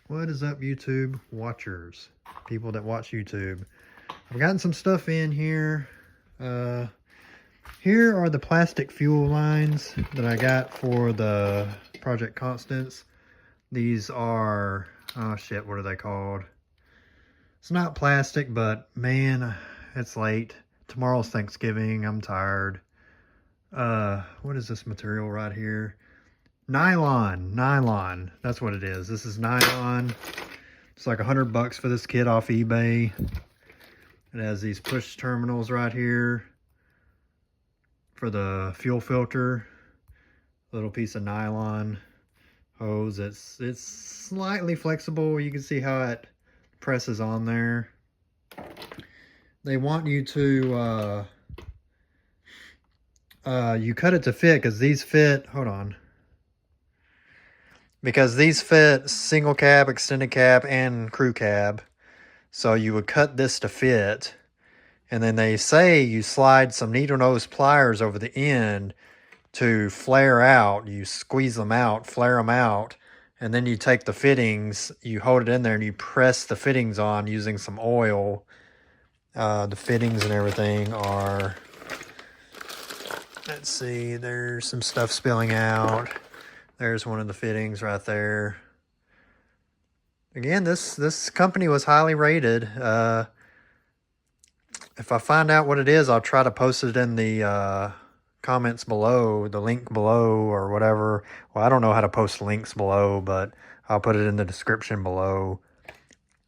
What is up, YouTube watchers? People that watch YouTube. I've gotten some stuff in here. Here are the plastic fuel lines that I got for the Project Constance. These are, oh shit, what are they called? It's not plastic, but man, it's late. Tomorrow's Thanksgiving. I'm tired. What is this material right here? Nylon. That's what it is. This is nylon. It's like $100 for this kit off eBay. It has these push terminals right here for the fuel filter. Little piece of nylon hose. It's slightly flexible. You can see how it presses on there. They want you to you cut it to fit, because these fit, hold on. Because these fit single cab, extended cab, and crew cab. So you would cut this to fit. And then they say you slide some needle nose pliers over the end to flare out. You squeeze them out, flare them out. And then you take the fittings, you hold it in there, and you press the fittings on using some oil. The fittings and everything are, let's see, there's some stuff spilling out. There's one of the fittings right there. Again, this company was highly rated. If I find out what it is, I'll try to post it in the comments below, the link below or whatever. Well, I don't know how to post links below, but I'll put it in the description below,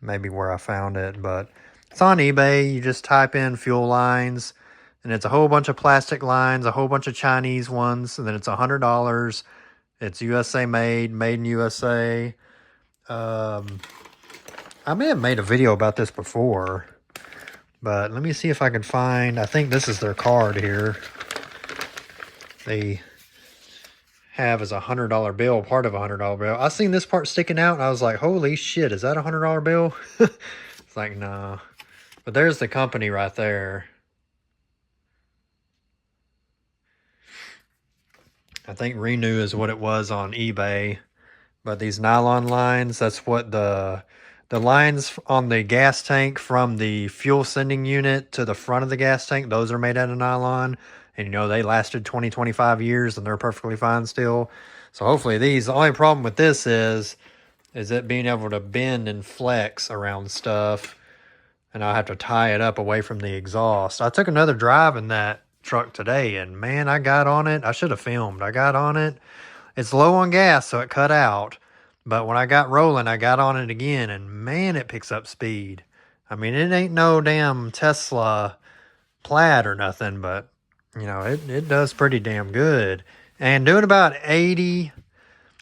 maybe where I found it. But it's on eBay. You just type in fuel lines, and it's a whole bunch of plastic lines, a whole bunch of Chinese ones, and then it's $100. It's USA made in USA. I may have made a video about this before, but let me see if I can find, I think this is their card here. They have as a $100 bill, part of a $100 bill. I seen this part sticking out, and I was like, holy shit, is that a $100 bill? It's like, no. But there's the company right there. I think Renew is what it was on eBay. But these nylon lines, that's what the lines on the gas tank from the fuel sending unit to the front of the gas tank, those are made out of nylon. And, you know, they lasted 20, 25 years, and they're perfectly fine still. So hopefully these, the only problem with this is it being able to bend and flex around stuff. And I'll have to tie it up away from the exhaust. I took another drive in that truck today, and man, I got on it. I should have filmed. I got on it. It's low on gas, so it cut out. But when I got rolling, I got on it again, and man, it picks up speed. I mean, it ain't no damn Tesla Plaid or nothing, but, you know, it does pretty damn good. And doing about 80,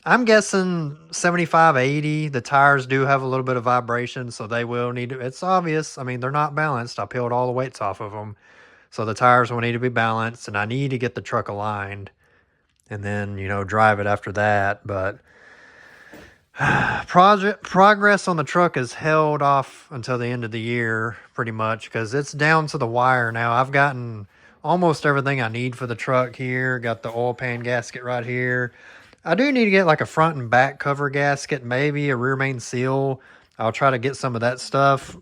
I'm guessing 75, 80. The tires do have a little bit of vibration, so they will need to, it's obvious. I mean, they're not balanced. I peeled all the weights off of them. So the tires will need to be balanced, and I need to get the truck aligned and then, you know, drive it after that. But progress on the truck is held off until the end of the year, pretty much, because it's down to the wire now. I've gotten almost everything I need for the truck here. Got the oil pan gasket right here. I do need to get like a front and back cover gasket, maybe a rear main seal. I'll try to get some of that stuff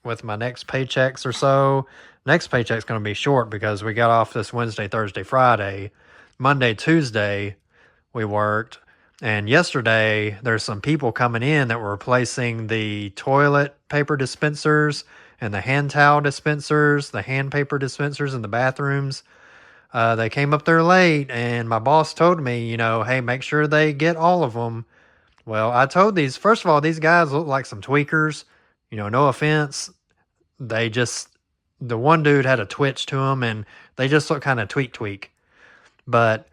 with my next paychecks or so. Next paycheck's going to be short because we got off this Wednesday, Thursday, Friday. Monday, Tuesday, we worked. And yesterday, there's some people coming in that were replacing the toilet paper dispensers and the hand towel dispensers, the hand paper dispensers in the bathrooms. They came up there late, and my boss told me, you know, hey, make sure they get all of them. Well, I told these, first of all, these guys look like some tweakers. You know, no offense. They just, the one dude had a twitch to him, and they just look kind of tweak. But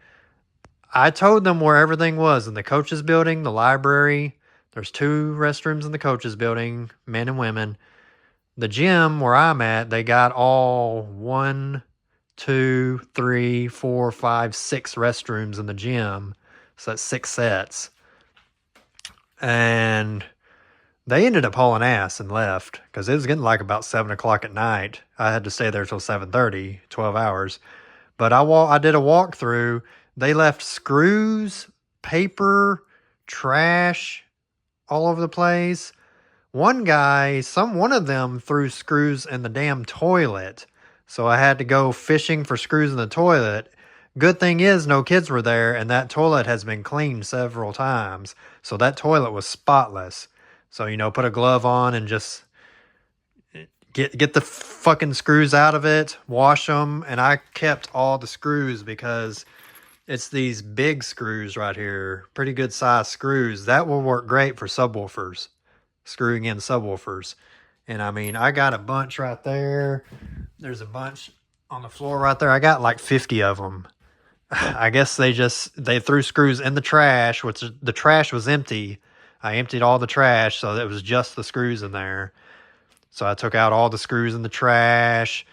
I told them where everything was in the coaches building, the library. There's 2 restrooms in the coaches building, men and women. The gym where I'm at, they got all 1, 2, 3, 4, 5, 6 restrooms in the gym. So that's 6 sets. And they ended up hauling ass and left because it was getting like about 7 o'clock at night. I had to stay there till 7:30, 12 hours. But I did a walkthrough. They left screws, paper, trash, all over the place. One guy, one of them threw screws in the damn toilet. So I had to go fishing for screws in the toilet. Good thing is no kids were there, and that toilet has been cleaned several times. So that toilet was spotless. So, put a glove on and just get the fucking screws out of it, wash them, and I kept all the screws because it's these big screws right here, pretty good size screws. That will work great for subwoofers, screwing in subwoofers. And I got a bunch right there. There's a bunch on the floor right there. I got like 50 of them. I guess they threw screws in the trash, which the trash was empty. I emptied all the trash, so it was just the screws in there. So I took out all the screws in the trash.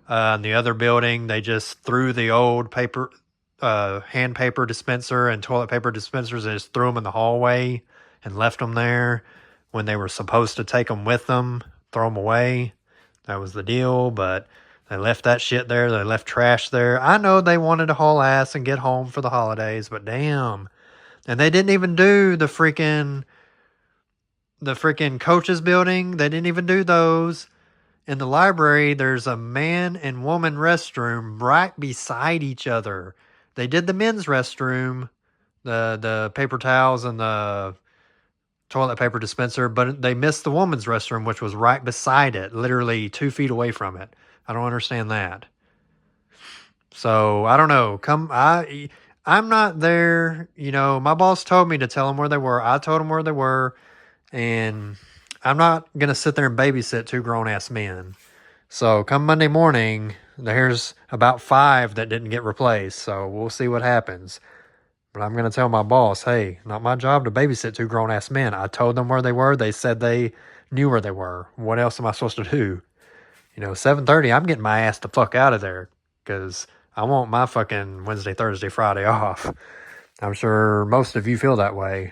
In the other building, they just threw the old paper, hand paper dispenser and toilet paper dispensers and just threw them in the hallway and left them there when they were supposed to take them with them, throw them away. That was the deal, but they left that shit there. They left trash there. I know they wanted to haul ass and get home for the holidays, but damn. And they didn't even do the freaking coaches building. They didn't even do those. In the library, there's a man and woman restroom right beside each other. They did the men's restroom, the paper towels and the toilet paper dispenser, but they missed the woman's restroom, which was right beside it, literally 2 feet away from it. I don't understand that. So I don't know. I'm not there. My boss told me to tell them where they were. I told them where they were, and I'm not going to sit there and babysit 2 grown-ass men. So come Monday morning, there's about 5 that didn't get replaced. So we'll see what happens. But I'm going to tell my boss, hey, not my job to babysit 2 grown-ass men. I told them where they were. They said they knew where they were. What else am I supposed to do? 7:30, I'm getting my ass the fuck out of there because I want my fucking Wednesday, Thursday, Friday off. I'm sure most of you feel that way.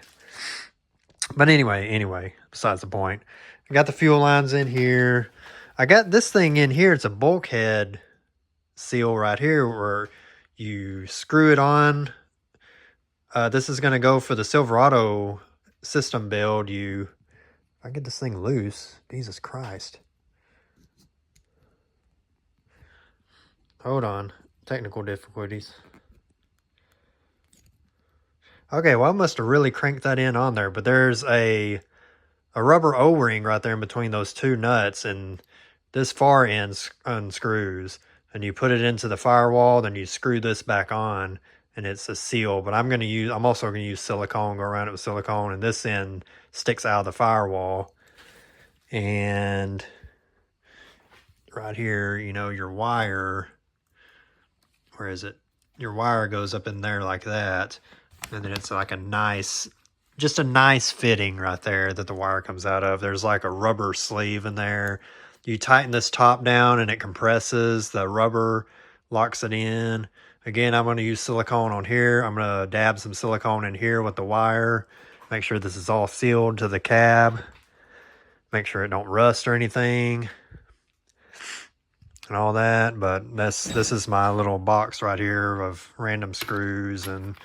But anyway, besides the point. I got the fuel lines in here. I got this thing in here. It's a bulkhead seal right here where you screw it on. This is going to go for the Silverado system build. If I get this thing loose, Jesus Christ. Hold on. Technical difficulties. Okay, well, I must have really cranked that in on there, but there's a rubber O-ring right there in between those 2 nuts, and this far end unscrews, and you put it into the firewall, then you screw this back on, and it's a seal. But I'm also going to use silicone, go around it with silicone, and this end sticks out of the firewall. And right here, your wire, where is it? Your wire goes up in there like that, and then it's like just a nice fitting right there that the wire comes out of. There's like a rubber sleeve in there. You tighten this top down and it compresses. The rubber locks it in. Again, I'm going to use silicone on here. I'm going to dab some silicone in here with the wire. Make sure this is all sealed to the cab. Make sure it don't rust or anything. And all that. But this is my little box right here of random screws, and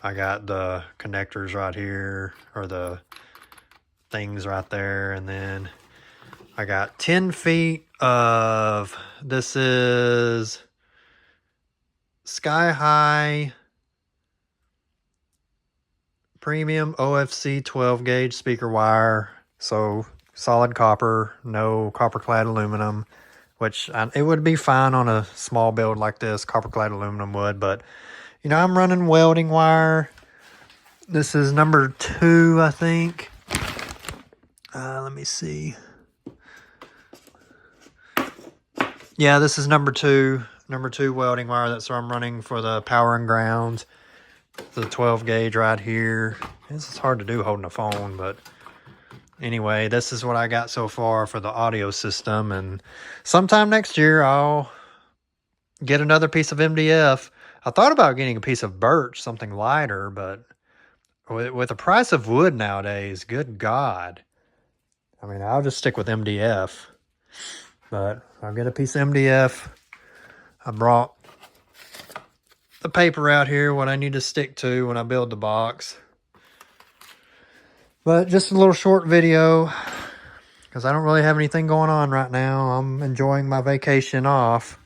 I got the connectors right here, or the things right there. And then I got 10 feet of, this is Sky High Premium OFC 12 gauge speaker wire. So solid copper, no copper clad aluminum, which it would be fine on a small build like this. Copper clad aluminum would, but I'm running welding wire. This is number 2, I think. Let me see. Yeah, this is number 2. Number 2 welding wire. That's what I'm running for the power and ground. The 12 gauge right here. This is hard to do holding a phone, but anyway, this is what I got so far for the audio system. And sometime next year, I'll get another piece of MDF. I thought about getting a piece of birch, something lighter, but with the price of wood nowadays, good God. I'll just stick with MDF. But I'll get a piece of MDF. I brought the paper out here, what I need to stick to when I build the box. But just a little short video because I don't really have anything going on right now. I'm enjoying my vacation off.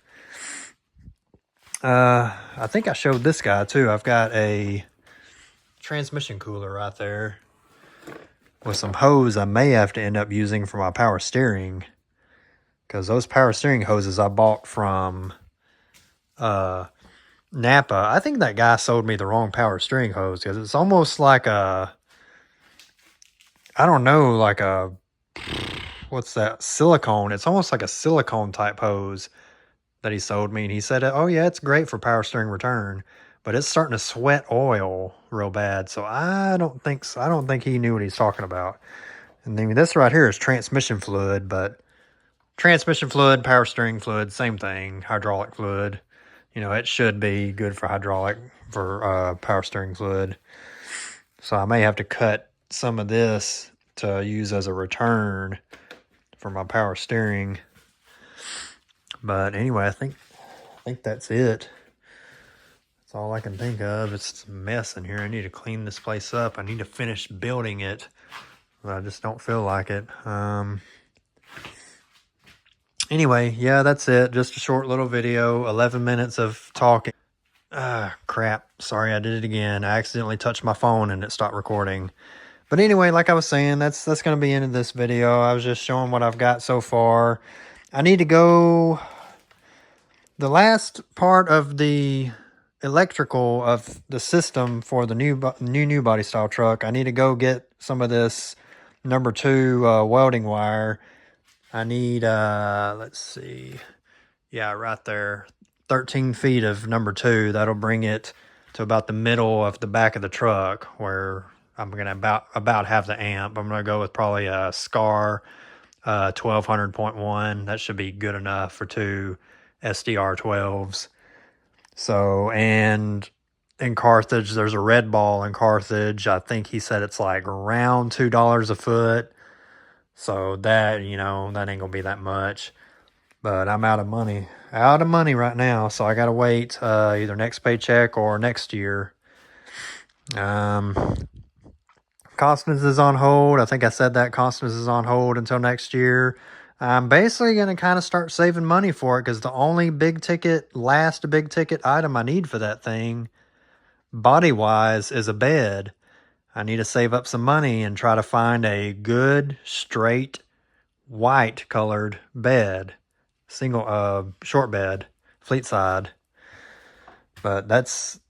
I think I showed this guy too. I've got a transmission cooler right there with some hose I may have to end up using for my power steering, because those power steering hoses I bought from Napa, I think that guy sold me the wrong power steering hose, because it's almost like a, I don't know, like a, what's that, silicone. It's almost like a silicone type hose that he sold me, and he said, oh yeah, it's great for power steering return, but it's starting to sweat oil real bad. So I don't think he knew what he's talking about. And then this right here is transmission fluid, but transmission fluid, power steering fluid, same thing. Hydraulic fluid, you know, it should be good for power steering fluid. So I may have to cut some of this to use as a return for my power steering. But anyway, I think that's it. That's all I can think of. It's a mess in here. I need to clean this place up. I need to finish building it, but I just don't feel like it. Anyway, yeah, that's it. Just a short little video, 11 minutes of talking. Crap. Sorry, I did it again. I accidentally touched my phone and it stopped recording. But anyway, like I was saying, that's going to be the end of this video. I was just showing what I've got so far. I need to go... The last part of the electrical of the system for the new body style truck, I need to go get some of this number 2 welding wire. I need, let's see, yeah, right there, 13 feet of number 2. That'll bring it to about the middle of the back of the truck, where I'm going to about have the amp. I'm going to go with probably a SCAR 1200.1. That should be good enough for 2 SDR12s. So, and in Carthage, there's a Red Ball in Carthage. I think he said it's like around $2 a foot. So that, you know, that ain't gonna be that much. But I'm out of money right now. So I gotta wait either next paycheck or next year. Cosmos is on hold. I think I said that Cosmos is on hold until next year. I'm basically going to kind of start saving money for it, because the only last big ticket item I need for that thing, body-wise, is a bed. I need to save up some money and try to find a good, straight, white-colored bed. Short bed, fleet side. But that's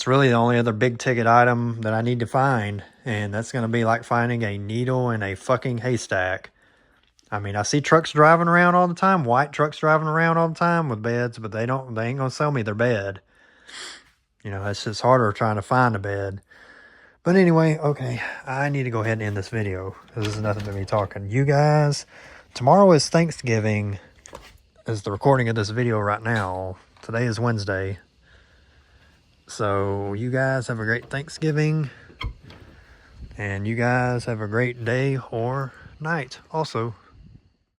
really the only other big ticket item that I need to find. And that's going to be like finding a needle in a fucking haystack. I mean, I see trucks driving around all the time, white trucks driving around all the time with beds, but they ain't going to sell me their bed. You know, it's just harder trying to find a bed. But anyway, okay, I need to go ahead and end this video. This is nothing but me talking. You guys, tomorrow is Thanksgiving, is the recording of this video right now. Today is Wednesday. So you guys have a great Thanksgiving. And you guys have a great day or night also.